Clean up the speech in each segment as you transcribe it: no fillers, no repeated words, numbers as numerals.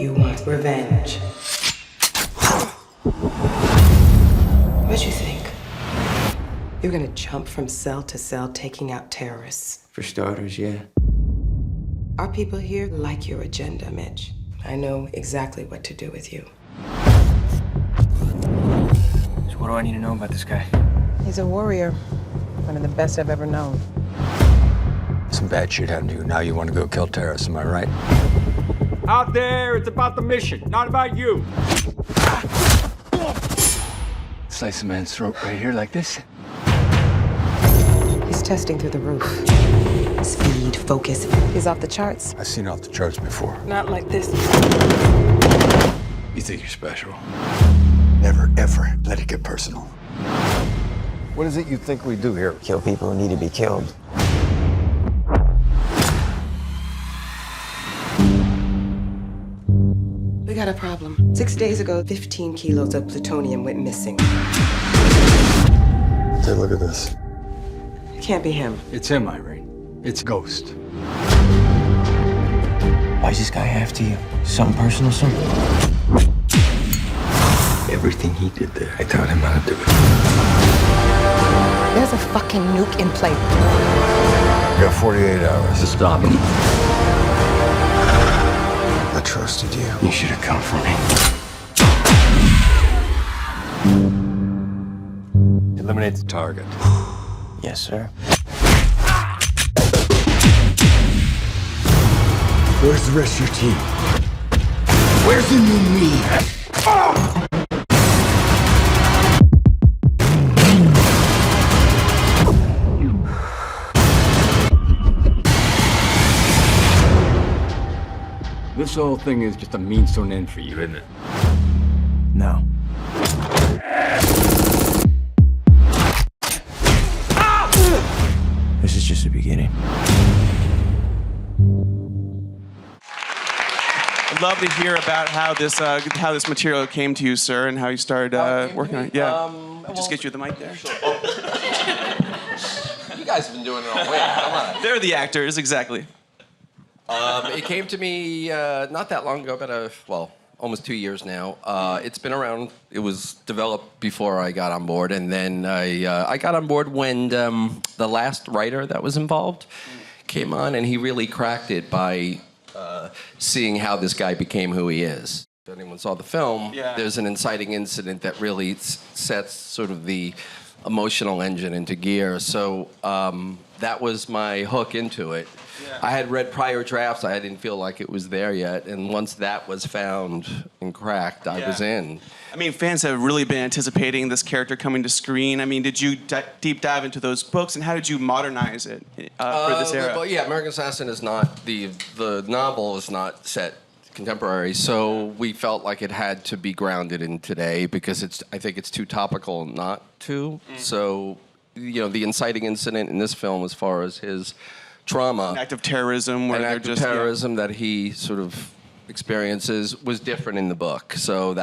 You want revenge. What you think? You're gonna jump from cell to cell taking out terrorists? For starters, yeah. Our people here like your agenda, Mitch. I know exactly what to do with you. So what do I need to know about this guy? He's a warrior. One of the best I've ever known. Some bad shit happened to you. Now you want to go kill terrorists, am I right? Out there, it's about the mission, not about you. Slice a man's throat right here like this. He's testing through the roof. Speed, focus. He's off the charts. I've seen off the charts before. Not like this. You think you're special? Never, ever let it get personal. What is it you think we do here? Kill people who need to be killed. We got a problem. 6 days ago, 15 kilos of plutonium went missing. Take a look at this. It can't be him. It's him, Irene. It's Ghost. Why's this guy after you? Something personal, sir? Everything he did there, I taught him how to do it. There's a fucking nuke in play. You got 48 hours to stop him. I trusted you. You should have come for me. Eliminate the target. Yes, sir. Where's the rest of your team? Where's the new me? This whole thing is just a means to an end for you, isn't it? No. This is just the beginning. I'd love to hear about how this material came to you, sir, and how you started working on it. Yeah. Just get you the mic there. You guys have been doing it all week. Come on. They're the actors, exactly. It came to me not that long ago, about almost 2 years now. It's been around. It was developed before I got on board, and then I got on board when the last writer that was involved came on, and he really cracked it by seeing how this guy became who he is. If anyone saw the film, there's an inciting incident that really sets sort of the emotional engine into gear. So that was my hook into it. Yeah. I had read prior drafts. I didn't feel like it was there yet. And once that was found and cracked, I was in. I mean, fans have really been anticipating this character coming to screen. I mean, did you deep dive into those books, and how did you modernize it for this era? Well, yeah, American Assassin is not, the novel is not set contemporary, so we felt like it had to be grounded in today because I think it's too topical not to. So, you know, the inciting incident in this film as far as his trauma. An act of terrorism. Where an act of terrorism that he sort of experiences was different in the book. So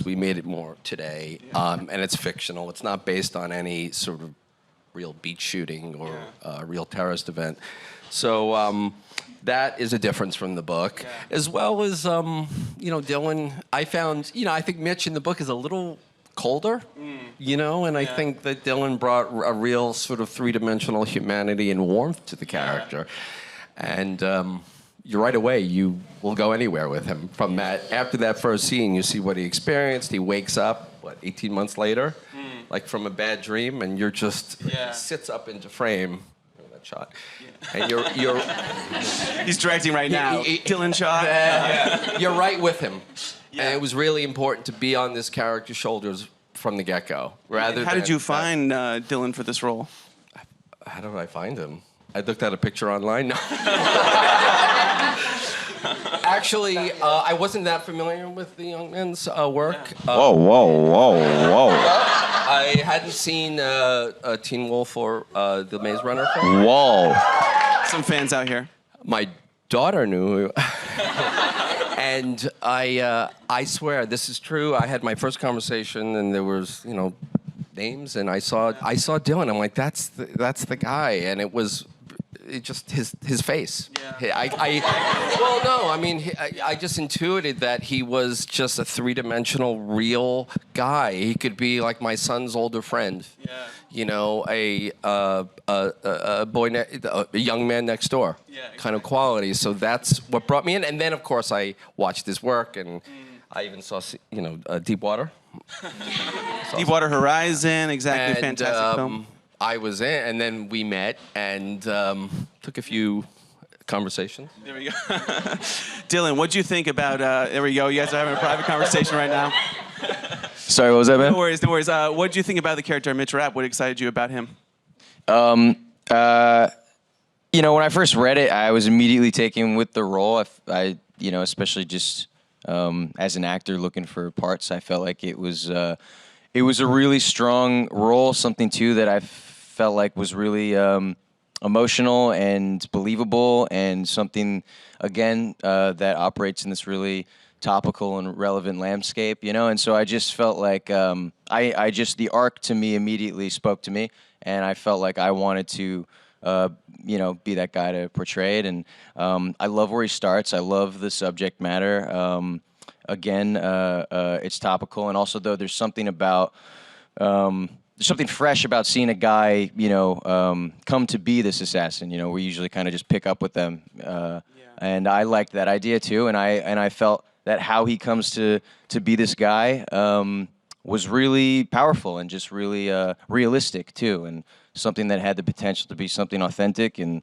we made it more today. And it's fictional. It's not based on any sort of real beach shooting or real terrorist event. So that is a difference from the book. As well as, you know, Dylan, I found, you know, I think Mitch in the book is a little colder, you know, and I think that Dylan brought a real sort of three-dimensional humanity and warmth to the character. And you right away, you will go anywhere with him. From that, after that first scene, you see what he experienced. He wakes up, 18 months later, like from a bad dream, and you're just, sits up into frame. That shot. And you're he's directing right now. Dylan shot. You're right with him. And it was really important to be on this character's shoulders from the get-go. How did you find Dylan for this role? How did I find him? I looked at a picture online. No. Actually, I wasn't that familiar with the young man's work. Whoa. I hadn't seen Teen Wolf or the Maze Runner film. Whoa. Some fans out here. My daughter knew. And I swear, this is true. I had my first conversation, and there was, you know, names, and I saw Dylan. I'm like, that's the guy, and it was just his face. Yeah. Well, no, I mean, I just intuited that he was just a three-dimensional, real guy. He could be like my son's older friend. Yeah. You know, a young man next door, kind of quality. So that's what brought me in. And then, of course, I watched his work, and I even saw, Deepwater. Deepwater Horizon, exactly, fantastic film. I was in, and then we met and took a few conversations. There we go. Dylan, what'd you think about, there we go, you guys are having a private conversation right now. Sorry, what was that, man? No worries, no worries. What'd you think about the character Mitch Rapp? What excited you about him? When I first read it, I was immediately taken with the role. I especially just as an actor looking for parts, I felt like it was a really strong role, something too that I felt like was really emotional and believable, and something again that operates in this really topical and relevant landscape, and so I just felt like the arc to me immediately spoke to me, and I felt like I wanted to be that guy to portray it, and I love where he starts. I love the subject matter. It's topical, and also though there's something about there's something fresh about seeing a guy, come to be this assassin. We usually kind of just pick up with them, and I liked that idea too, and I felt that how he comes to be this guy was really powerful and just really realistic too, and something that had the potential to be something authentic and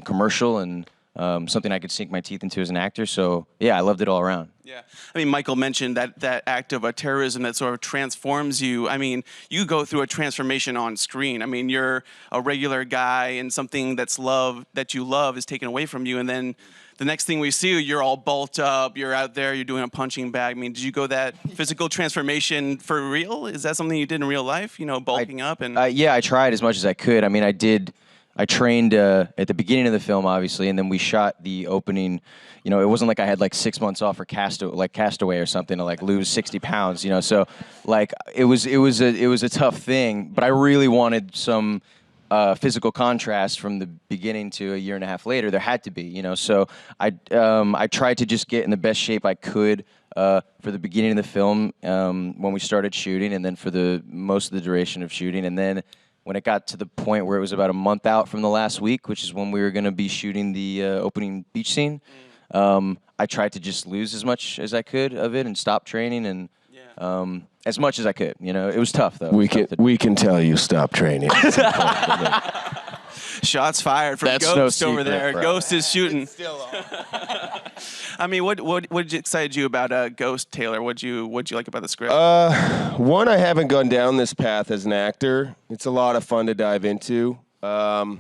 commercial, and something I could sink my teeth into as an actor. So yeah, I loved it all around. Yeah, I mean, Michael mentioned that act of terrorism that sort of transforms you. I mean, you go through a transformation on screen. I mean, you're a regular guy, and something that you love is taken away from you, and then the next thing we see, you're all bulked up, you're out there, you're doing a punching bag. I mean, did you go that physical transformation for real? Is that something you did in real life, bulking up? And yeah, I tried as much as I could. I mean, I trained at the beginning of the film, obviously, and then we shot the opening. It wasn't like I had like 6 months off for Castaway or something to like lose 60 pounds, So like it was a tough thing, but I really wanted some physical contrast from the beginning to a year and a half later. There had to be, So I tried to just get in the best shape I could for the beginning of the film when we started shooting, and then for the most of the duration of shooting, and then when it got to the point where it was about a month out from the last week, which is when we were going to be shooting the opening beach scene, I tried to just lose as much as I could of it and stop training, and as much as I could. It was tough though. We can tell you stop training. Shots fired from That's Ghost no over secret, there. bro. Ghost is shooting. I mean, what excited you about Ghost, Taylor? What'd you like about the script? One, I haven't gone down this path as an actor. It's a lot of fun to dive into. I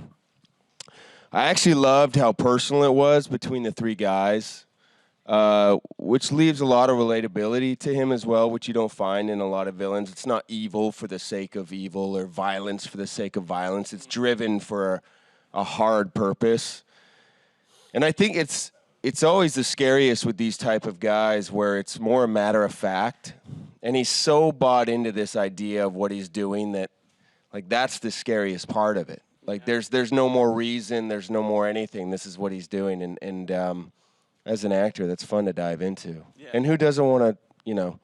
actually loved how personal it was between the three guys, which leaves a lot of relatability to him as well, which you don't find in a lot of villains. It's not evil for the sake of evil or violence for the sake of violence. It's driven for a hard purpose. And I think it's always the scariest with these type of guys, where it's more a matter of fact, and he's so bought into this idea of what he's doing that, like, that's the scariest part of it. Like, there's no more reason, there's no more anything. This is what he's doing, and as an actor, that's fun to dive into. Yeah. And who doesn't want to,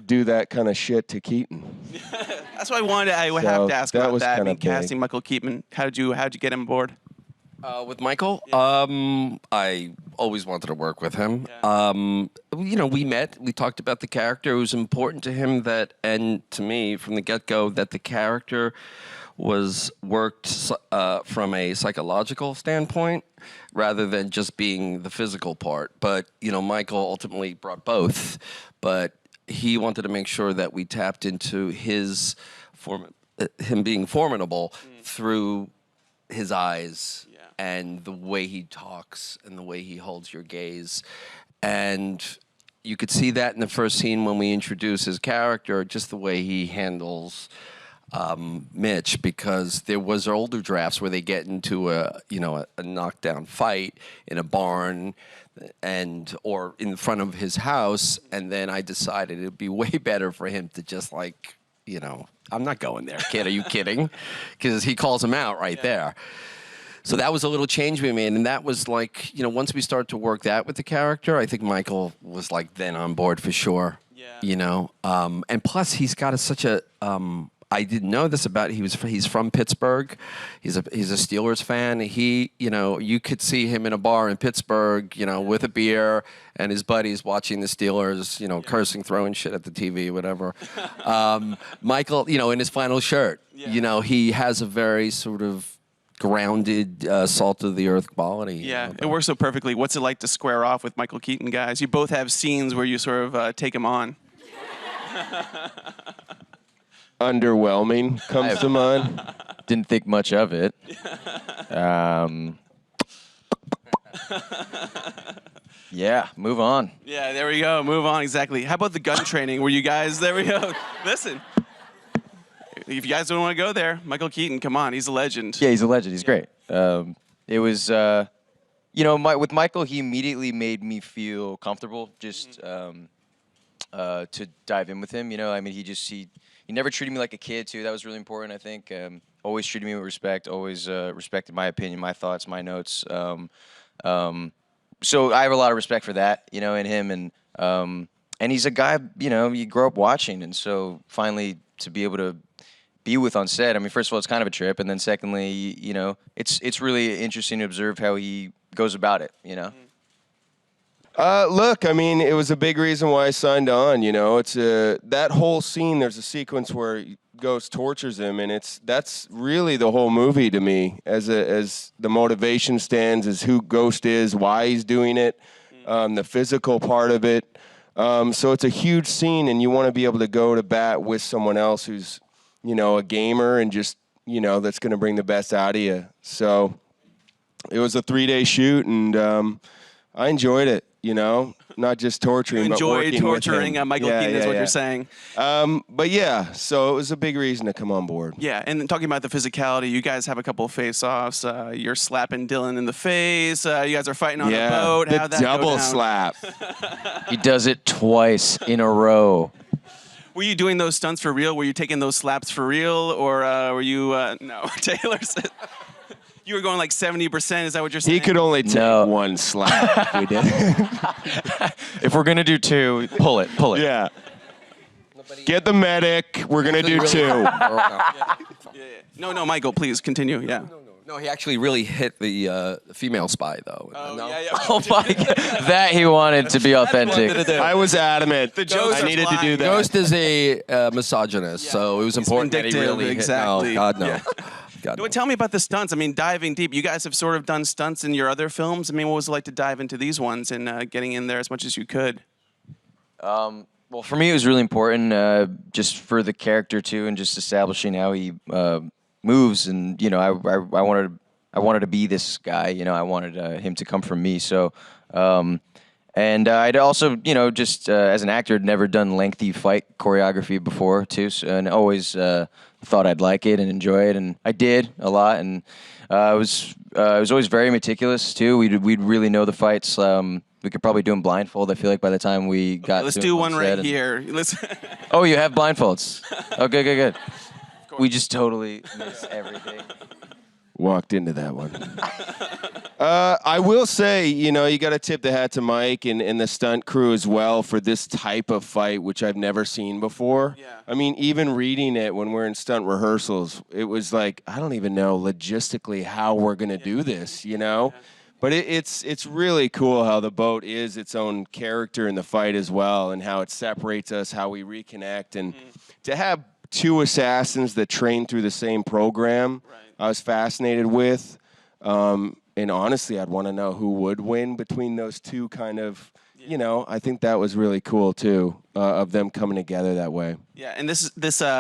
do that kind of shit to Keaton? That's what I would have to ask about that. I mean, casting Michael Keaton, how'd you get him aboard? With Michael, I always wanted to work with him. Yeah. We met. We talked about the character. It was important to him and to me from the get-go, that the character was worked from a psychological standpoint rather than just being the physical part. But, Michael ultimately brought both. But he wanted to make sure that we tapped into him being formidable through his eyes. And the way he talks and the way he holds your gaze. And you could see that in the first scene when we introduce his character, just the way he handles Mitch, because there was older drafts where they get into a knockdown fight in a barn or in front of his house, and then I decided it'd be way better for him to just I'm not going there, kid. Are you kidding? Because he calls him out right there. So that was a little change we made, and that was like, once we started to work that with the character, I think Michael was like then on board for sure. Yeah. And plus he's got such a. I didn't know this about. He's from Pittsburgh. He's a Steelers fan. He, you could see him in a bar in Pittsburgh, with a beer and his buddies watching the Steelers, cursing, throwing shit at the TV, whatever. Michael, in his flannel shirt, he has a very sort of grounded, salt of the earth quality. Yeah, it works so perfectly. What's it like to square off with Michael Keaton, guys? You both have scenes where you sort of take him on. Underwhelming comes to mind. Didn't think much of it. Yeah, move on. Yeah, there we go. Move on, exactly. How about the gun training? Were you guys, there we go. Listen, if you guys don't want to go there, Michael Keaton, come on, he's a legend. Yeah, he's a legend. He's great. It was, with Michael, he immediately made me feel comfortable just to dive in with him. He never treated me like a kid, too. That was really important, I think. Always treated me with respect, always respected my opinion, my thoughts, my notes. So I have a lot of respect for that, in him. And he's a guy, you grow up watching. And so finally to be able to be with on set, I mean, first of all, it's kind of a trip. And then secondly, it's really interesting to observe how he goes about it, Look, I mean, it was a big reason why I signed on. It's that whole scene. There's a sequence where Ghost tortures him, and that's really the whole movie to me. As the motivation stands, as who Ghost is, why he's doing it, the physical part of it. So it's a huge scene, and you want to be able to go to bat with someone else who's, a gamer and just, that's going to bring the best out of you. So it was a 3-day shoot, and I enjoyed it. Not just torturing, but working enjoy torturing with him. Michael Keaton is what you're saying. But yeah, so it was a big reason to come on board. Yeah, and then talking about the physicality, you guys have a couple of face-offs. You're slapping Dylan in the face. You guys are fighting on the boat. The How'd that go double down? slap. He does it twice in a row. Were you doing those stunts for real? Were you taking those slaps for real? Or were you, no, Taylor said... You were going like 70%, is that what you're saying? He could only take one slap. We did. If we're gonna do two, pull it. Yeah. Get the medic. We're gonna do two. No, Michael, please continue. Yeah. No, he actually really hit the female spy, though. Oh, No? yeah. Oh my God, that he wanted to be authentic. I was adamant. The jokes I are needed to do that. Ghost is a misogynist, so it was important that he vindictive, really exactly. hit. No, God, no. Yeah. God, No, no. tell me about the stunts. I mean, diving deep. You guys have sort of done stunts in your other films. I mean, what was it like to dive into these ones and getting in there as much as you could? Well, for me, it was really important, just for the character too, and just establishing how he moves. And I wanted to be this guy. I wanted him to come from me. So, and I'd also, just as an actor, had never done lengthy fight choreography before too, and always thought I'd like it and enjoy it, and I did a lot. And I was always very meticulous too. We'd really know the fights. We could probably do them blindfold. I feel like by the time we got Let's to do them one on right set and- here. Listen. Oh, you have blindfolds. Oh, good. We just totally miss everything. Walked into that one. I will say, you got to tip the hat to Mike and the stunt crew as well for this type of fight, which I've never seen before. Yeah. I mean, even reading it when we're in stunt rehearsals, it was like, I don't even know logistically how we're going to do this, But it's really cool how the boat is its own character in the fight as well, and how it separates us, how we reconnect. And to have two assassins that train through the same program, I was fascinated with. And honestly, I'd want to know who would win between those two kind of, I think that was really cool too, of them coming together that way. Yeah, and this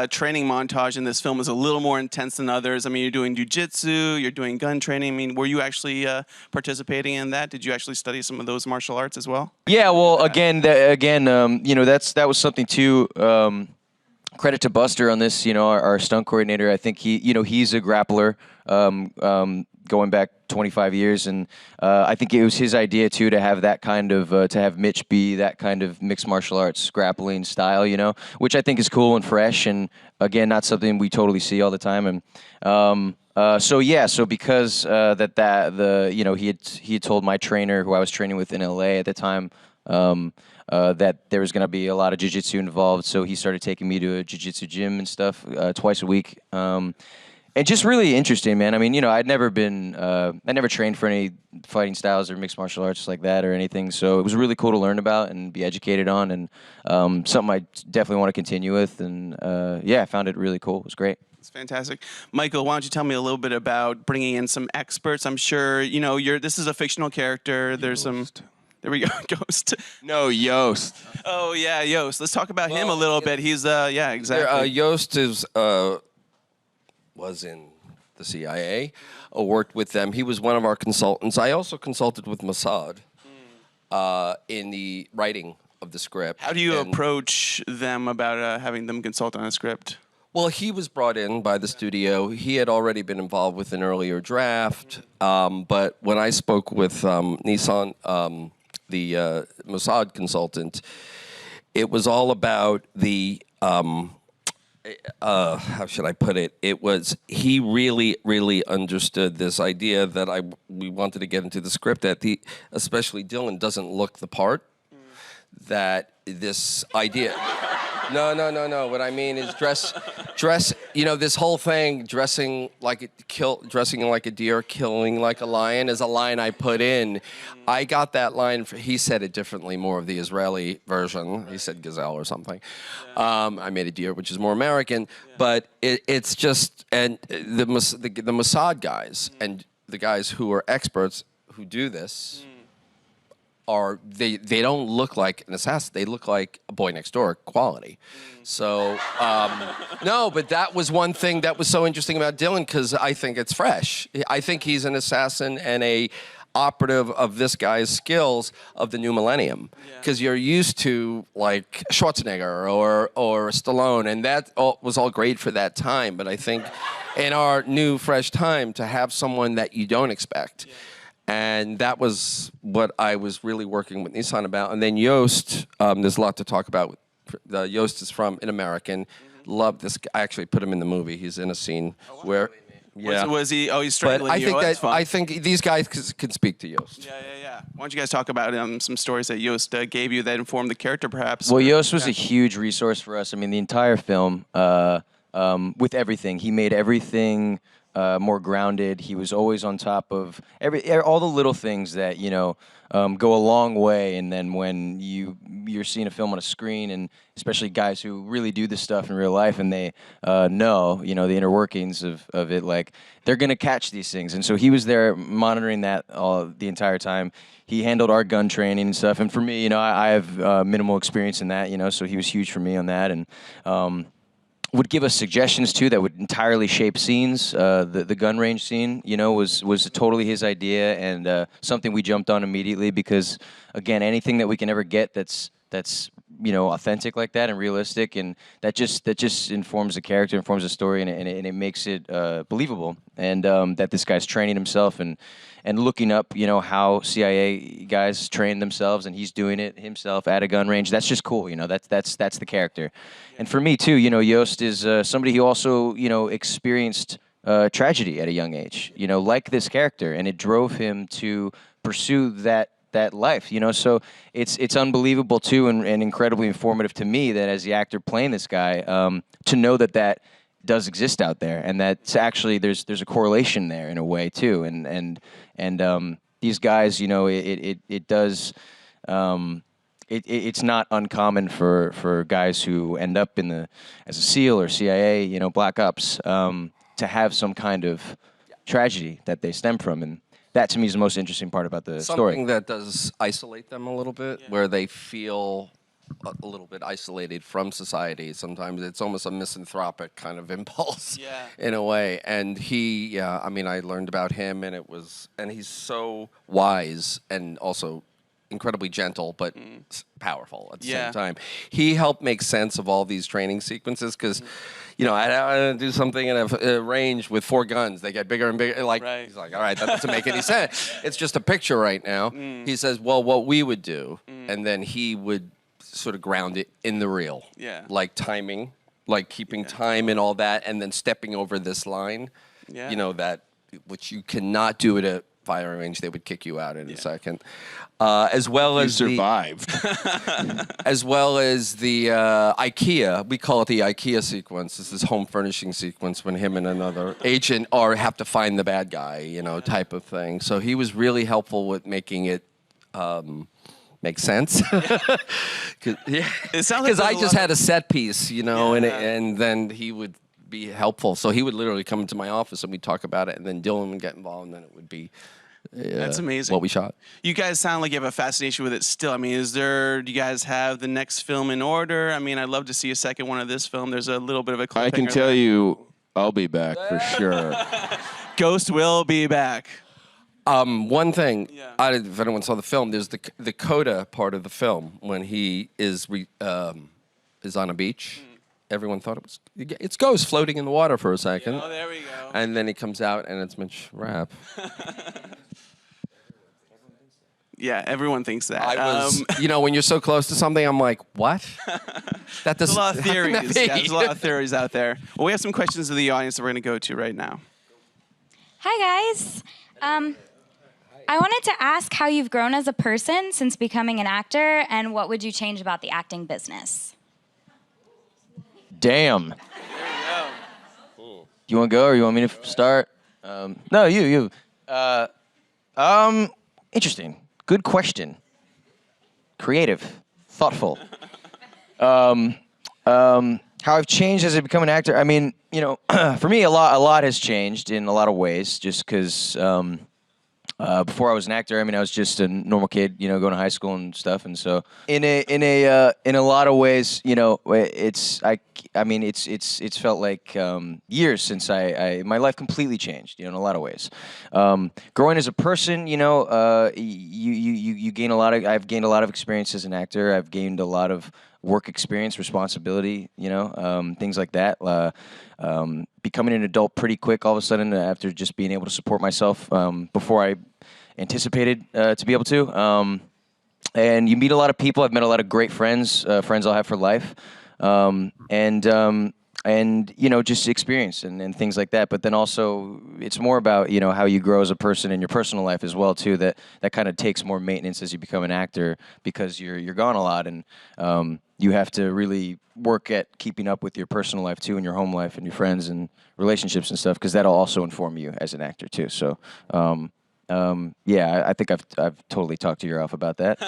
training montage in this film is a little more intense than others. I mean, you're doing jujitsu, you're doing gun training. I mean, were you actually participating in that? Did you actually study some of those martial arts as well? Yeah, well, that was something too. Credit to Buster on this, our stunt coordinator. I think he's a grappler. going back 25 years, and I think it was his idea too to have that kind of to have Mitch be that kind of mixed martial arts grappling style, you know, which I think is cool and fresh, and again, not something we totally see all the time. And so because you know, he had told my trainer, who I was training with in LA at the time, that there was going to be a lot of jiu-jitsu involved, so he started taking me to a jiu-jitsu gym and stuff twice a week. And just really interesting, man. I mean, you know, I never trained for any fighting styles or mixed martial arts like that or anything. So it was really cool to learn about and be educated on, and something I definitely want to continue with. And yeah, I found it really cool. It was great. It's fantastic. Michael, why don't you tell me a little bit about bringing in some experts? I'm sure, you know, this is a fictional character. There's some... There we go, Ghost. No, Yost. Oh, yeah, Yost. Let's talk about him a little bit. He's, yeah, exactly. Yost was in the CIA, worked with them. He was one of our consultants. I also consulted with Mossad in the writing of the script. How do you approach them about having them consult on a script? Well, he was brought in by the studio. He had already been involved with an earlier draft, but when I spoke with Nissan, the Mossad consultant, it was all about the... how should I put it? It was, he really, really understood this idea that we wanted to get into the script, that especially Dylan doesn't look the part, that this idea... No. What I mean is dress. You know, this whole thing, dressing like a deer, killing like a lion, is a line I put in. I got that line. He said it differently, more of the Israeli version. He said gazelle or something. I made a deer, which is more American. But it's just, and the Mossad guys and the guys who are experts who do this. They don't look like an assassin. They look like a boy next door quality. So, no, but that was one thing that was so interesting about Dylan, because I think it's fresh. I think he's an assassin and a operative of this guy's skills of the new millennium. Because you're used to, like, Schwarzenegger or Stallone, and that was all great for that time. But I think in our new, fresh time, to have someone that you don't expect. And that was what I was really working with Nissan about. And then Yost, there's a lot to talk about. Yost is an American. Love this guy. I actually put him in the movie. He's in a scene where... Yeah. Was he? Oh, he's strangling you. That's fun. I think these guys can speak to Yost. Yeah. Why don't you guys talk about some stories that Yost gave you that informed the character, perhaps? Well, Yost was a huge resource for us. I mean, the entire film, with everything, he made everything... more grounded. He was always on top of all the little things that, you know, go a long way. And then when you're seeing a film on a screen, and especially guys who really do this stuff in real life, and they know, you know, the inner workings of it, like, they're gonna catch these things. And so he was there monitoring that the entire time. He handled our gun training and stuff. And for me, you know, I have minimal experience in that, you know, so he was huge for me on that. And would give us suggestions too that would entirely shape scenes. The gun range scene, you know, was totally his idea, and something we jumped on immediately, because again, anything that we can ever get that's you know, authentic like that and realistic, and that just informs the character, informs the story, and it makes it believable. And that this guy's training himself and looking up, you know, how CIA guys train themselves, and he's doing it himself at a gun range. That's just cool, you know. That's the character. And for me too, you know, Yost is somebody who also, you know, experienced tragedy at a young age, you know, like this character, and it drove him to pursue that life, you know. So it's unbelievable too, and incredibly informative to me, that as the actor playing this guy, to know that does exist out there, and that's actually there's a correlation there in a way too, and these guys, you know, it does. It's not uncommon for guys who end up as a SEAL or CIA, you know, Black Ops, to have some kind of tragedy that they stem from, and that to me is the most interesting part about the story. Something that does isolate them a little bit, where they feel a little bit isolated from society. Sometimes it's almost a misanthropic kind of impulse, in a way. And I mean, I learned about him, and he's so wise and also incredibly gentle, but powerful at the Yeah. same time. He helped make sense of all these training sequences because, you know, I do something in a range with 4 guns. They get bigger and bigger. Like, Right. he's like, all right, that doesn't make any sense. It's just a picture right now. He says, well, what we would do, and then he would sort of ground it in the real. Yeah. Like timing, like keeping time and all that, and then stepping over this line. Yeah. You know, that, which you cannot do at a firing range. They would kick you out in a second. As well You as survived. as well as the IKEA. We call it the IKEA sequence. This is home furnishing sequence when him and another agent have to find the bad guy, you know, type of thing. So he was really helpful with making it make sense. It sounds like Because I there's a just lot had a set piece, you know, Yeah. and then he would be helpful. So he would literally come into my office and we'd talk about it, and then Dylan would get involved, and then it would be That's amazing. what we shot. You guys sound like you have a fascination with it still. I mean, do you guys have the next film in order? I mean, I'd love to see a second one of this film. There's a little bit of a cliffhanger I can tell there. you, I'll be back for sure. Ghost will be back. One thing, Yeah. if anyone saw the film, there's the coda part of the film when he is on a beach. Everyone thought it's Ghost floating in the water for a second. Oh, there we go. And then he comes out and it's Mitch Rapp. Yeah, everyone thinks that. I was, you know, when you're so close to something, I'm like, what? That There's doesn't. a lot of how can that theories. be? Yeah, there's a lot of theories out there. Well, we have some questions of the audience that we're going to go to right now. Hi, guys. I wanted to ask how you've grown as a person since becoming an actor, and what would you change about the acting business? Damn. You want to go, or you want me to start? No, you. Interesting. Good question. Creative. Thoughtful. How I've changed as I become an actor. I mean, you know, for me, a lot has changed in a lot of ways. Just because before I was an actor, I mean, I was just a normal kid, you know, going to high school and stuff. And so, in a lot of ways, you know, it's felt like years since my life completely changed, you know, in a lot of ways. Growing as a person, you know, you gain a lot of. I've gained a lot of experience as an actor. I've gained a lot of work experience, responsibility, you know, things like that. Becoming an adult pretty quick all of a sudden after just being able to support myself before I anticipated to be able to. And you meet a lot of people. I've met a lot of great friends, friends I'll have for life. And you know, just experience and things like that. But then also, it's more about, you know, how you grow as a person in your personal life as well too. That kind of takes more maintenance as you become an actor, because you're gone a lot, and you have to really work at keeping up with your personal life too, and your home life and your friends and relationships and stuff, because that'll also inform you as an actor too. So yeah, I think I've totally talked your ear off about that.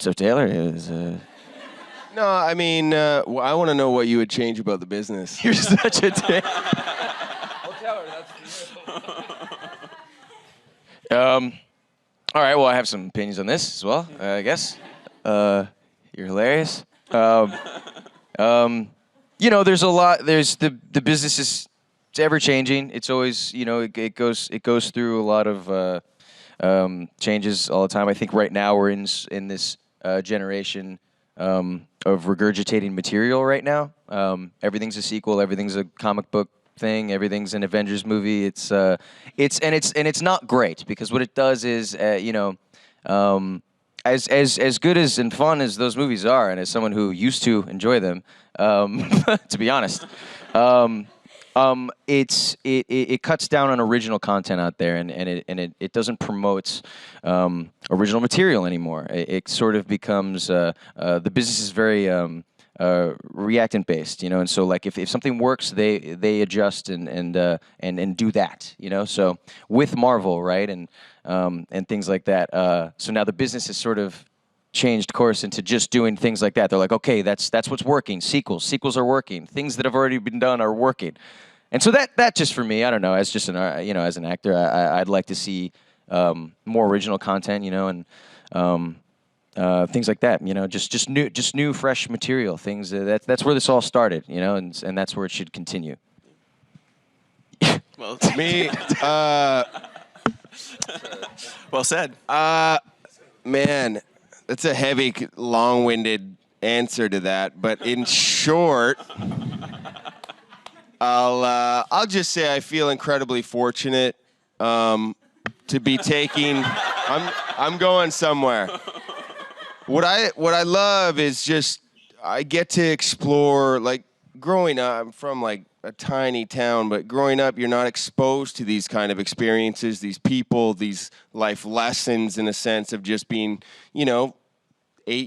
So Taylor is. No, I mean, I want to know what you would change about the business. You're such a dick. All right, well, I have some opinions on this as well, I guess. You're hilarious. You know, there's a lot. There's the business is it's ever changing. It's always, you know, it goes through a lot of changes all the time. I think right now we're in this generation of regurgitating material right now. Everything's a sequel. Everything's a comic book thing. Everything's an Avengers movie. It's not great, because what it does is, you know, as good as and fun as those movies are, and as someone who used to enjoy them, to be honest, it cuts down on original content out there, and it doesn't promote original material anymore. It sort of becomes the business is very reactant based, you know, and so like if something works, they adjust and do that, you know. So with Marvel, right, and things like that. So now the business has sort of changed course into just doing things like that. They're like, okay, that's what's working. Sequels are working. Things that have already been done are working. And so that just for me, I don't know, as just an, you know, as an actor, I'd like to see more original content, you know, and things like that, you know, just new, fresh material. Things that's where this all started, you know, and that's where it should continue. Well, Me, Well said. Man, that's a heavy, long-winded answer to that. But in short, I'll just say I feel incredibly fortunate to be taking. I'm going somewhere. What I love is just I get to explore. Like growing up, I'm from like a tiny town, but growing up, you're not exposed to these kind of experiences, these people, these life lessons in a sense of just being, 8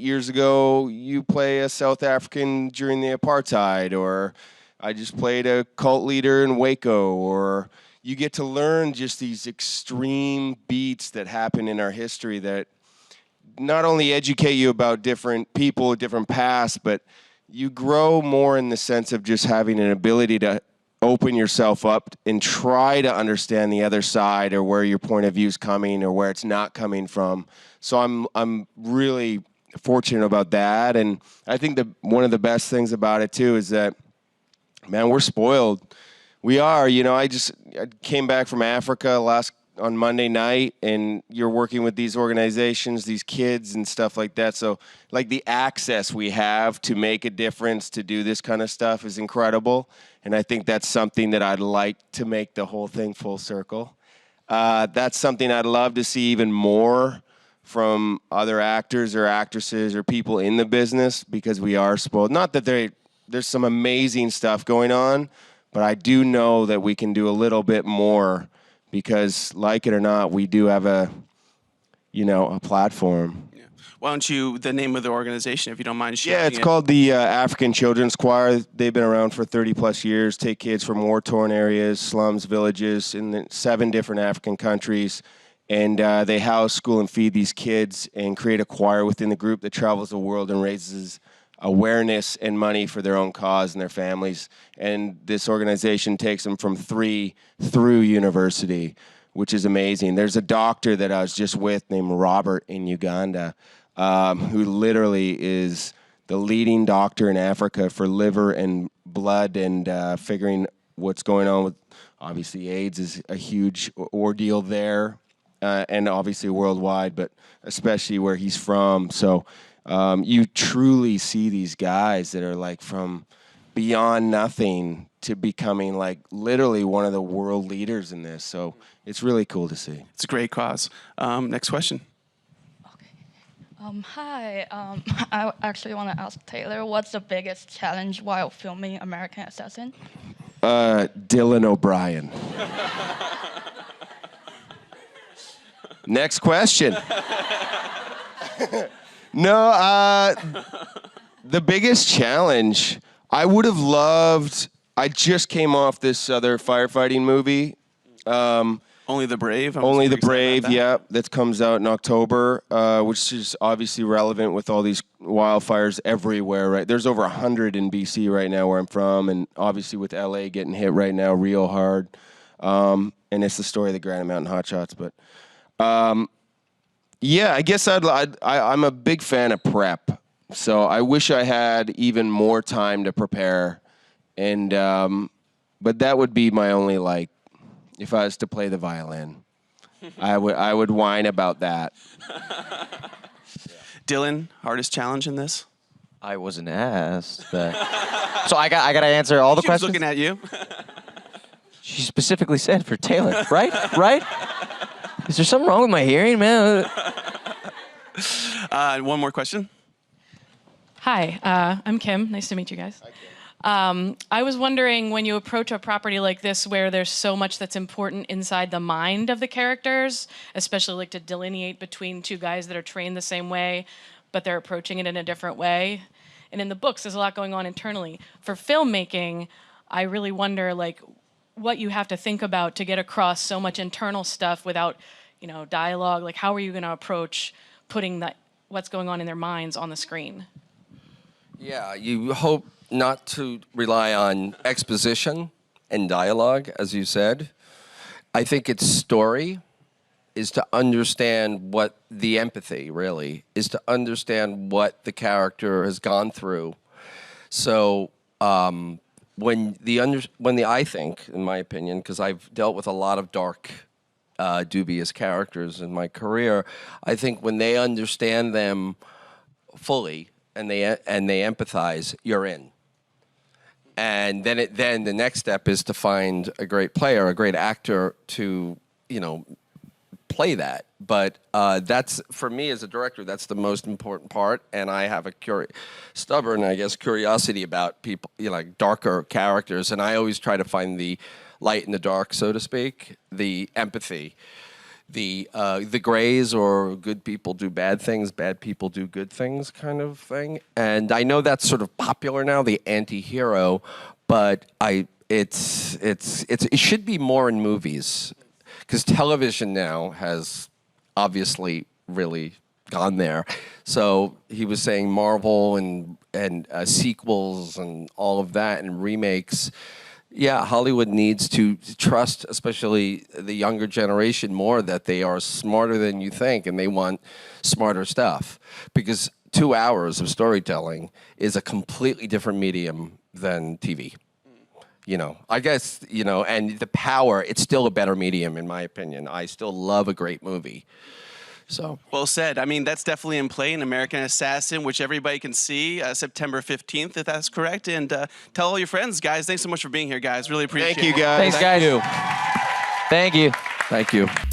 years ago, you play a South African during the apartheid, or I just played a cult leader in Waco, or you get to learn just these extreme beats that happen in our history that not only educate you about different people, different pasts, but you grow more in the sense of just having an ability to open yourself up and try to understand the other side or where your point of view is coming or where it's not coming from. So I'm really fortunate about that. And I think one of the best things about it too is that, man, we're spoiled. We are, I came back from Africa on Monday night, and you're working with these organizations, these kids and stuff like that. So like the access we have to make a difference, to do this kind of stuff is incredible. And I think that's something that I'd like to make the whole thing full circle. That's something I'd love to see even more from other actors or actresses or people in the business, because we are spoiled. Not that there's some amazing stuff going on, but I do know that we can do a little bit more because, like it or not, we do have a platform. Yeah. Why don't you, the name of the organization, if you don't mind sharing? Yeah, it's called the African Children's Choir. They've been around for 30 plus years, take kids from war-torn areas, slums, villages in 7 different African countries. And they house, school, and feed these kids and create a choir within the group that travels the world and raises awareness and money for their own cause and their families. And this organization takes them from 3 through university, which is amazing. There's a doctor that I was just with named Robert in Uganda, who literally is the leading doctor in Africa for liver and blood and figuring what's going on with, obviously, AIDS is a huge ordeal there. And obviously worldwide, but especially where he's from. So you truly see these guys that are like from beyond nothing to becoming like literally one of the world leaders in this. So it's really cool to see. It's a great cause. Next question. Okay. Hi. I actually want to ask Taylor, what's the biggest challenge while filming American Assassin? Dylan O'Brien. Next question. No, the biggest challenge, I would have loved, I just came off this other firefighting movie. Only the Brave? Only the Brave, yeah, that comes out in October, which is obviously relevant with all these wildfires everywhere, right? There's over 100 in BC right now where I'm from, and obviously with LA getting hit right now real hard. And it's the story of the Granite Mountain Hotshots, but... yeah, I guess I'm a big fan of prep, so I wish I had even more time to prepare, and but that would be my only if I was to play the violin, I would whine about that. Dylan, hardest challenge in this? I wasn't asked that. So I got to answer all the She was questions. looking at you. She specifically said for Taylor, right? Right? Is there something wrong with my hearing, man? One more question. Hi, I'm Kim. Nice to meet you guys. Hi, Kim. I was wondering, when you approach a property like this where there's so much that's important inside the mind of the characters, especially like to delineate between 2 guys that are trained the same way, but they're approaching it in a different way. And in the books, there's a lot going on internally. For filmmaking, I really wonder what you have to think about to get across so much internal stuff without, dialogue. How are you going to approach putting what's going on in their minds on the screen? Yeah, you hope not to rely on exposition and dialogue, as you said. I think its story is to understand what the empathy really is, to understand what the character has gone through. So I think, in my opinion, because I've dealt with a lot of dark dubious characters in my career. I think when they understand them fully and they empathize, you're in. And then the next step is to find a great player, a great actor to, play that. But that's, for me as a director, that's the most important part. And I have a stubborn, I guess, curiosity about people, like darker characters. And I always try to find the light in the dark, so to speak, the empathy. The grays, or good people do bad things, bad people do good things kind of thing. And I know that's sort of popular now, the anti-hero, but it should be more in movies, because television now has obviously really gone there. So he was saying Marvel and sequels and all of that and remakes. Yeah, Hollywood needs to trust, especially the younger generation, more that they are smarter than you think and they want smarter stuff. Because 2 hours of storytelling is a completely different medium than TV. I guess, and the power, it's still a better medium in my opinion. I still love a great movie. So well said. I mean, that's definitely in play in American Assassin, which everybody can see September 15th, if that's correct. And tell all your friends, guys. Thanks so much for being here, guys. Really appreciate it. Thank you, guys. Thanks, guys. Thank you. Thank you. Thank you.